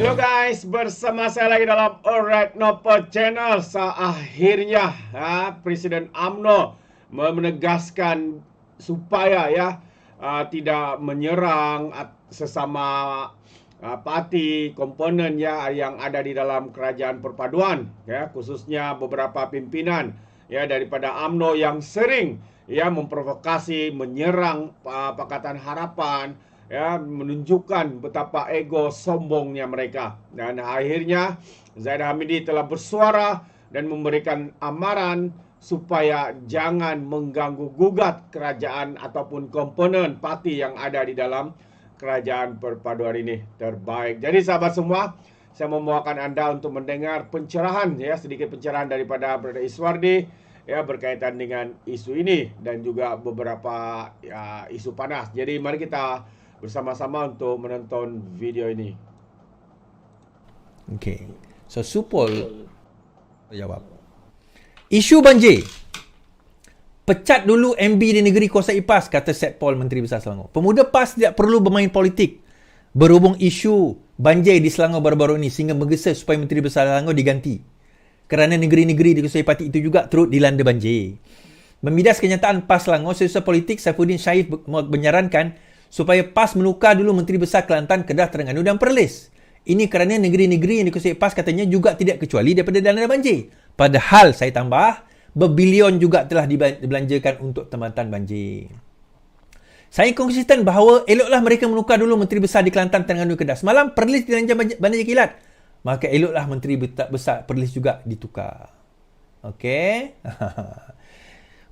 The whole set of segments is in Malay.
Hello guys, bersama saya lagi dalam Alright Nopo Channel. Akhirnya Presiden UMNO menegaskan supaya tidak menyerang sesama parti komponen yang ada di dalam kerajaan perpaduan, khususnya beberapa pimpinan daripada UMNO yang sering memprovokasi, menyerang Pakatan Harapan, menunjukkan betapa ego sombongnya mereka. Dan akhirnya Zaidah Hamidi telah bersuara dan memberikan amaran supaya jangan mengganggu gugat kerajaan ataupun komponen parti yang ada di dalam kerajaan perpaduan ini terbaik. Jadi sahabat semua, saya membawakan anda untuk mendengar pencerahan, sedikit pencerahan daripada Brother Iswardi berkaitan dengan isu ini dan juga beberapa isu panas. Jadi mari kita bersama-sama untuk menonton video ini. Okey. So Supol jawab. Isu banjir. Pecat dulu MB di negeri kuasai PAS, kata Setpol Menteri Besar Selangor. Pemuda PAS tidak perlu bermain politik berhubung isu banjir di Selangor baru-baru ini sehingga menggesa supaya Menteri Besar Selangor diganti. Kerana negeri-negeri di kuasai parti itu juga turut dilanda banjir. Membidas kenyataan PAS Selangor, Setiausaha Politik Saifuddin Syarif menyarankan supaya PAS menukar dulu Menteri Besar Kelantan, Kedah, Terengganu dan Perlis. Ini kerana negeri-negeri yang dikuasai PAS katanya juga tidak kecuali daripada dilanda banjir. Padahal saya tambah, berbilion juga telah dibelanjakan untuk tambatan banjir. Saya konsisten bahawa eloklah mereka menukar dulu Menteri Besar di Kelantan, Terengganu, Kedah. Semalam Perlis dilanda banjir kilat. Maka eloklah Menteri Besar Perlis juga ditukar. Okey.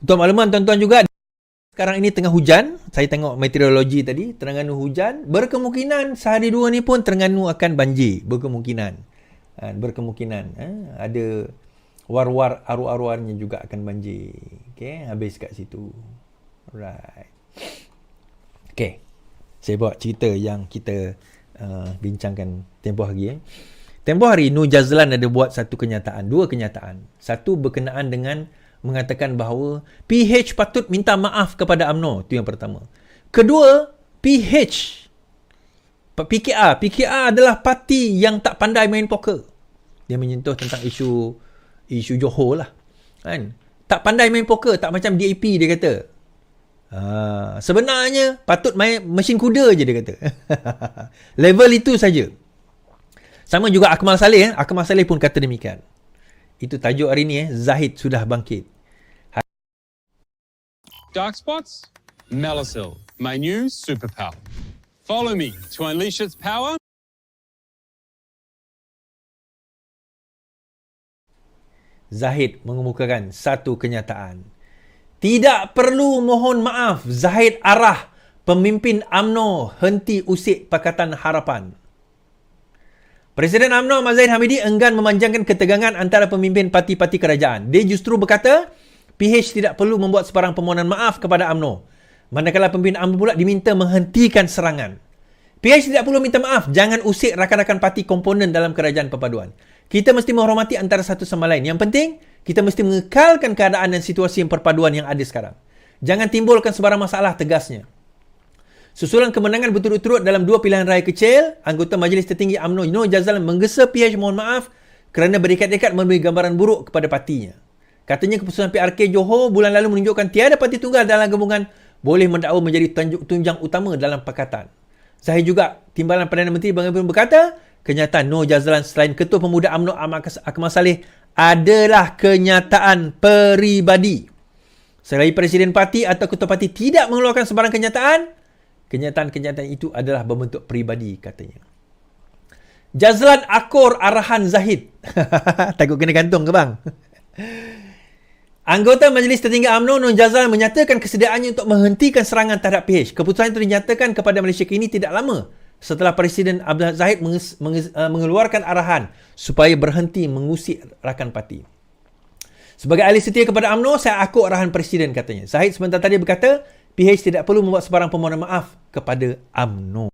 Untuk makluman tuan-tuan juga, sekarang ini tengah hujan. Saya tengok meteorologi tadi, Terengganu hujan. Berkemungkinan sehari dua ni pun Terengganu akan banjir. Berkemungkinan. Ada war-war arwah-arwahnya juga akan banjir. Okey, habis kat situ. Alright. Okey. Saya bawa cerita yang kita bincangkan tempoh hari. Tempoh hari Nur Jazlan ada buat dua kenyataan. Satu berkenaan dengan mengatakan bahawa PH patut minta maaf kepada UMNO. Itu yang pertama. Kedua, PKR adalah parti yang tak pandai main poker. Dia menyentuh tentang isu Johor lah. Kan? Tak pandai main poker, tak macam DAP dia kata. Sebenarnya patut main mesin kuda je dia kata. Level itu saja. Sama juga Akmal Saleh. Akmal Saleh pun kata demikian. Itu tajuk hari ni. Zahid sudah bangkit. Dark spots? Melasil, my new superpower. Follow me to unleash its power. Zahid mengemukakan satu kenyataan. Tidak perlu mohon maaf. Zahid arah pemimpin UMNO henti usik Pakatan Harapan. Presiden UMNO Ahmad Zahid Hamidi enggan memanjangkan ketegangan antara pemimpin parti-parti kerajaan. Dia justru berkata, PH tidak perlu membuat sebarang permohonan maaf kepada UMNO. Manakala pemimpin UMNO pula diminta menghentikan serangan. PH tidak perlu minta maaf. Jangan usik rakan-rakan parti komponen dalam kerajaan perpaduan. Kita mesti menghormati antara satu sama lain. Yang penting, kita mesti mengekalkan keadaan dan situasi perpaduan yang ada sekarang. Jangan timbulkan sebarang masalah, tegasnya. Susulan kemenangan berturut-turut dalam dua pilihan raya kecil, anggota Majlis Tertinggi UMNO Nur Jazlan menggesa PH mohon maaf kerana berikat-ikat memberi gambaran buruk kepada partinya. Katanya keputusan PRK Johor bulan lalu menunjukkan tiada parti tunggal dalam gabungan boleh mendakwa menjadi tunjang utama dalam pakatan. Zahid juga, Timbalan Perdana Menteri pun berkata, kenyataan Nur Jazlan selain Ketua Pemuda UMNO Akmal Saleh adalah kenyataan peribadi. Selagi Presiden Parti atau Ketua Parti tidak mengeluarkan sebarang kenyataan itu adalah berbentuk peribadi, katanya. Jazlan akur arahan Zahid. Takut kena gantung ke bang? Anggota Majlis Tertinggi UMNO Nur Jazlan menyatakan kesediaannya untuk menghentikan serangan terhadap PH. Keputusan itu dinyatakan kepada Malaysia kini tidak lama setelah Presiden Abdul Zahid mengeluarkan arahan supaya berhenti mengusik rakan parti. Sebagai ahli setia kepada UMNO, saya akur arahan Presiden, katanya. Zahid sebentar tadi berkata, PH tidak perlu membuat sebarang permohonan maaf kepada UMNO.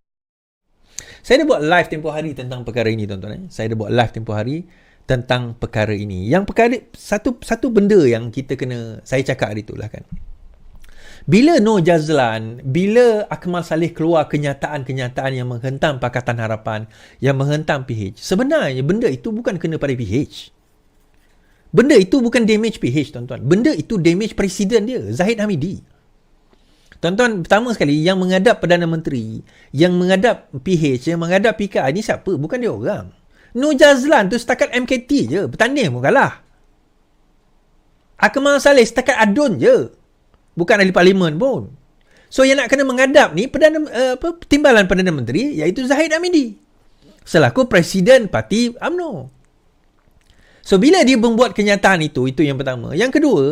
Saya dah buat live tempoh hari tentang perkara ini, tuan-tuan. Saya dah buat live tempoh hari tentang perkara ini. Yang perkara satu benda yang kita kena, saya cakap hari itulah kan. Bila Nur Jazlan, bila Akmal Saleh keluar kenyataan-kenyataan yang menghentam Pakatan Harapan, yang menghentam PH, sebenarnya benda itu bukan kena pada PH. Benda itu bukan damage PH, tuan-tuan. Benda itu damage Presiden dia, Zahid Hamidi. Tuan-tuan, pertama sekali, yang menghadap Perdana Menteri, yang menghadap PH, yang menghadap PKR, ni siapa? Bukan dia orang. Nur Jazlan tu setakat MKT je, bertanding pun kalah. Akmal Saleh setakat adun je, bukan ahli parlimen pun. So yang nak kena menghadap ni Timbalan Perdana Menteri, iaitu Zahid Hamidi selaku Presiden Parti UMNO. So bila dia membuat kenyataan itu yang pertama. Yang kedua,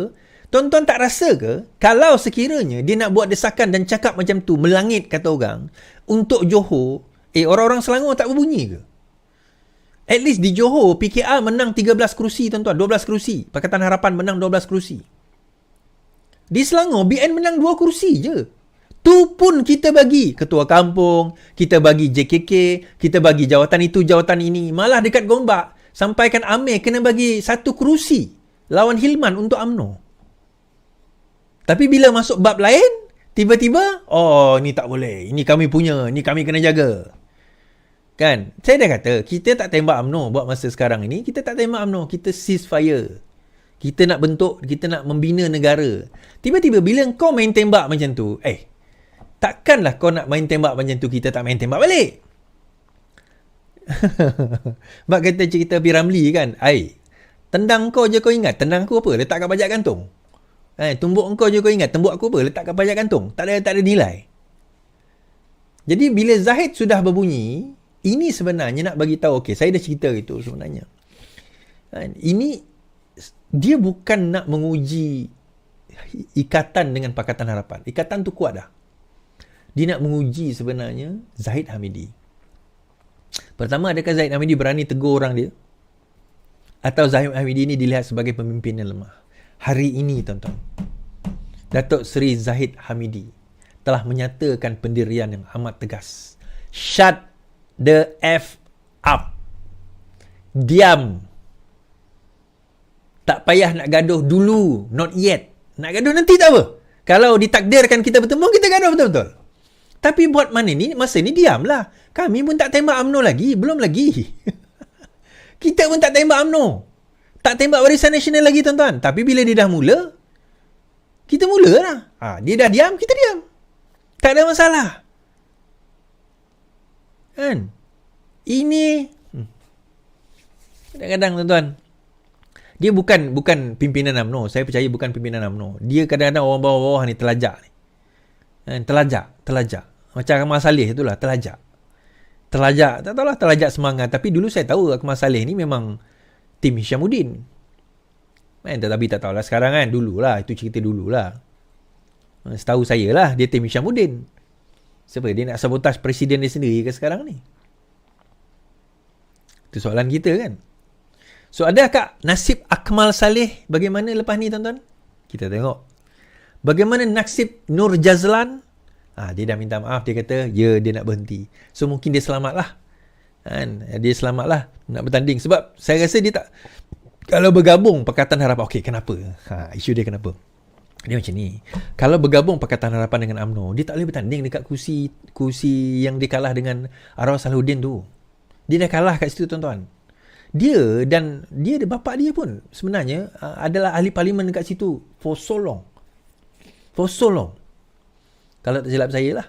tuan-tuan tak rasa ke kalau sekiranya dia nak buat desakan dan cakap macam tu, melangit kata orang, untuk Johor, orang-orang Selangor tak berbunyi ke? At least di Johor, PKR menang 13 kerusi, tuan-tuan. 12 kerusi. Pakatan Harapan menang 12 kerusi. Di Selangor, BN menang 2 kerusi je. Tu pun kita bagi ketua kampung, kita bagi JKK, kita bagi jawatan itu, jawatan ini. Malah dekat Gombak, sampaikan Amir kena bagi 1 kerusi lawan Hilman untuk UMNO. Tapi bila masuk bab lain, tiba-tiba, ni tak boleh. Ini kami punya, ini kami kena jaga. Kan? Saya dah kata, kita tak tembak UMNO buat masa sekarang ini. Kita tak tembak UMNO. Kita ceasefire. Kita nak bentuk, kita nak membina negara. Tiba-tiba bila kau main tembak macam tu, takkanlah kau nak main tembak macam tu, kita tak main tembak balik. Mak kata cerita P. Ramlee kan, tendang kau je kau ingat, tendang aku apa? Letak kat pajak kantung. Tumbuk kau je kau ingat, tumbuk aku apa? Letak kat pajak kantung. Tak ada nilai. Jadi bila Zahid sudah berbunyi, ini sebenarnya nak bagi tahu, saya dah cerita itu sebenarnya. Ini dia bukan nak menguji ikatan dengan Pakatan Harapan. Ikatan tu kuat dah. Dia nak menguji sebenarnya Zahid Hamidi. Pertama, adakah Zahid Hamidi berani tegur orang dia? Atau Zahid Hamidi ini dilihat sebagai pemimpin yang lemah? Hari ini, tuan-tuan, Datuk Seri Zahid Hamidi telah menyatakan pendirian yang amat tegas. Shut the F up. Diam. Tak payah nak gaduh dulu. Not yet. Nak gaduh nanti tak apa. Kalau ditakdirkan kita bertemu, kita gaduh betul-betul. Tapi buat mana ni, masa ni diamlah. Kami pun tak tembak UMNO lagi. Belum lagi. Kita pun tak tembak UMNO. Tak tembak Barisan Nasional lagi, tuan-tuan. Tapi bila dia dah mula, kita mulalah. Dia dah diam, kita diam. Tak ada masalah. Kan? Ini kadang-kadang, tuan-tuan, dia bukan pimpinan UMNO. Saya percaya bukan pimpinan UMNO. Dia kadang-kadang orang bawah-bawah ni telajak ni. Telajak. Macam Akmal Saleh itulah, telajak. Tak tahulah telajak semangat. Tapi dulu saya tahu Akmal Saleh ni memang tim Hishamuddin. Tetapi tak tahulah sekarang kan. Dululah, itu cerita dululah. Setahu saya lah, dia tim Hishamuddin. Siapa? Dia nak sabotaj presiden dia sendiri ke sekarang ni? Itu soalan kita kan. So, adakah nasib Akmal Saleh bagaimana lepas ni, tuan-tuan? Kita tengok. Bagaimana nasib Nur Jazlan? Dia dah minta maaf. Dia kata, dia nak berhenti. So, mungkin dia selamat lah. Dia selamat lah nak bertanding. Sebab saya rasa dia tak... Kalau bergabung Pakatan Harapan, kenapa? Isu dia kenapa? Dia macam ni. Kalau bergabung Pakatan Harapan dengan UMNO, dia tak boleh bertanding dekat kursi yang dia kalah dengan Arwah Salahuddin tu. Dia dah kalah kat situ, tuan-tuan. Dia bapak dia pun sebenarnya adalah ahli parlimen dekat situ for so long. Kalau tak silap saya lah.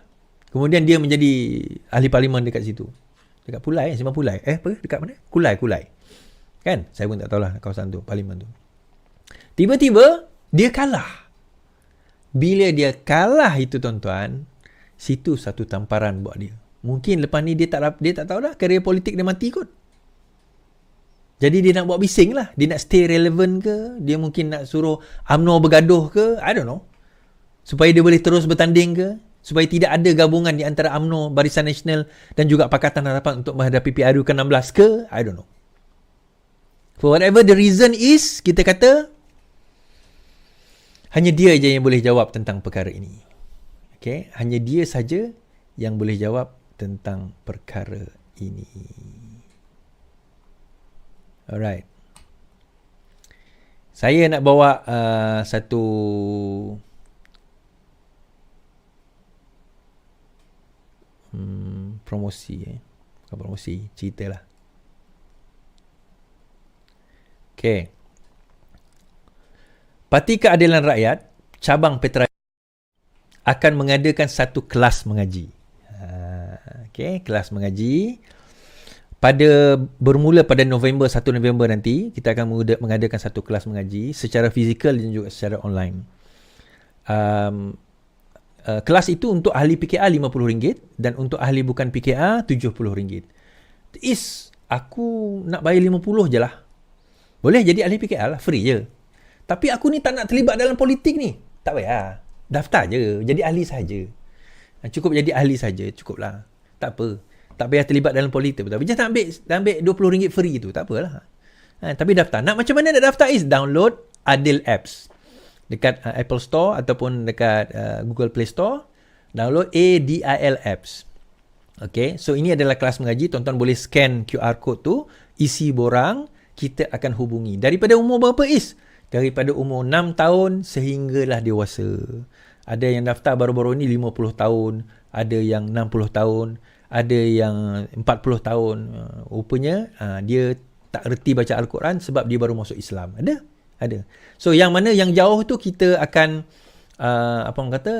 Kemudian dia menjadi ahli parlimen dekat situ. Dekat Pulai, Simpang Pulai. Dekat mana? Kulai. Kan? Saya pun tak tahulah kawasan tu, parlimen tu. Tiba-tiba dia kalah. Bila dia kalah itu, tuan-tuan, situ satu tamparan buat dia. Mungkin lepas ni dia tak tahu dah karier politik dia mati kot. Jadi dia nak buat bising lah. Dia nak stay relevant ke? Dia mungkin nak suruh UMNO bergaduh ke? I don't know. Supaya dia boleh terus bertanding ke? Supaya tidak ada gabungan di antara UMNO, Barisan Nasional dan juga Pakatan Harapan untuk menghadapi PRU ke-16 ke? I don't know. For whatever the reason is, kita kata hanya dia je yang boleh jawab tentang perkara ini. Hanya dia saja yang boleh jawab tentang perkara ini. Alright. Saya nak bawa satu promosi. Bukan promosi, cerita lah. Okay. Parti Keadilan Rakyat, cabang Petra akan mengadakan satu kelas mengaji. Okay, kelas mengaji. Bermula pada November, 1 November nanti, kita akan mengadakan satu kelas mengaji secara fizikal dan juga secara online. Kelas itu untuk ahli PKR RM50 dan untuk ahli bukan PKR RM70. Aku nak bayar 50 je lah. Boleh jadi ahli PKR lah, free je. Tapi aku ni tak nak terlibat dalam politik ni. Tak payah. Daftar je, jadi ahli saja. Cukup jadi ahli saja, cukup lah. Tak apa. Tak payah terlibat dalam politik. Tapi just nak ambil RM20 free tu, tak apalah. Tapi daftar. Nak macam mana nak daftar download Adil Apps. Dekat Apple Store ataupun dekat Google Play Store. Download ADIL Apps. Okay, so ini adalah kelas mengaji. Tuan-tuan boleh scan QR code tu, isi borang, kita akan hubungi. Daripada umur berapa Daripada umur 6 tahun sehinggalah dewasa. Ada yang daftar baru-baru ni 50 tahun, ada yang 60 tahun, ada yang 40 tahun. Rupanya dia tak reti baca Al-Quran sebab dia baru masuk Islam. Ada. So yang mana yang jauh tu kita akan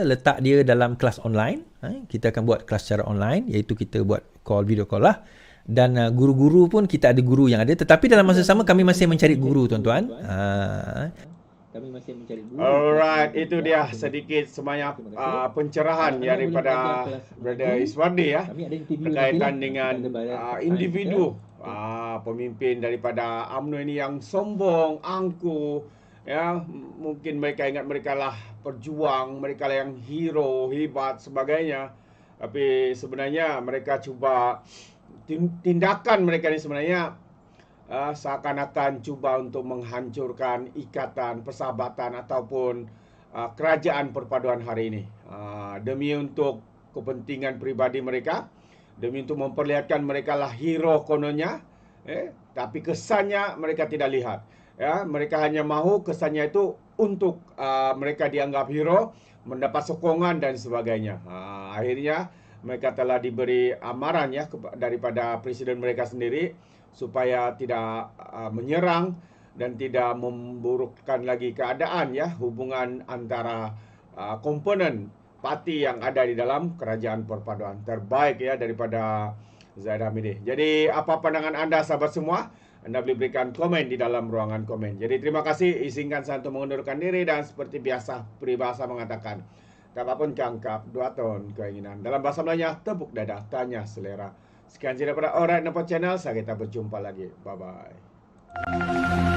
letak dia dalam kelas online. Kita akan buat kelas secara online, iaitu kita buat video call lah. Dan guru-guru pun kita ada guru yang ada, tetapi dalam masa sama kami masih mencari guru, tuan-tuan. Kami masih mencari guru. Alright, itu dia sedikit sebanyak pencerahan daripada Brother Iswardi berkaitan dengan individu pemimpin daripada UMNO ini yang sombong, angkuh, mungkin mereka ingat mereka lah perjuang, mereka lah yang hero, hebat sebagainya. Tapi sebenarnya mereka cuba tindakan mereka ni sebenarnya seakan-akan cuba untuk menghancurkan ikatan persahabatan ataupun kerajaan perpaduan hari ini, demi untuk kepentingan peribadi mereka, demi untuk memperlihatkan mereka lah hero kononnya, tapi kesannya mereka tidak lihat. Mereka hanya mahu kesannya itu untuk mereka dianggap hero, mendapat sokongan dan sebagainya. Akhirnya mereka telah diberi amaran daripada presiden mereka sendiri supaya tidak menyerang dan tidak memburukkan lagi keadaan hubungan antara komponen parti yang ada di dalam kerajaan perpaduan terbaik daripada Zaid Hamidi. Jadi apa pandangan anda sahabat semua? Anda boleh berikan komen di dalam ruangan komen. Jadi terima kasih, izinkan saya untuk mengundurkan diri dan seperti biasa peribahasa mengatakan, tak apapun cangkap, 2 tahun keinginan. Dalam bahasa Melayunya, tepuk dada, tanya selera. Sekian saja daripada Alright Nampak Channel. Kita berjumpa lagi. Bye-bye.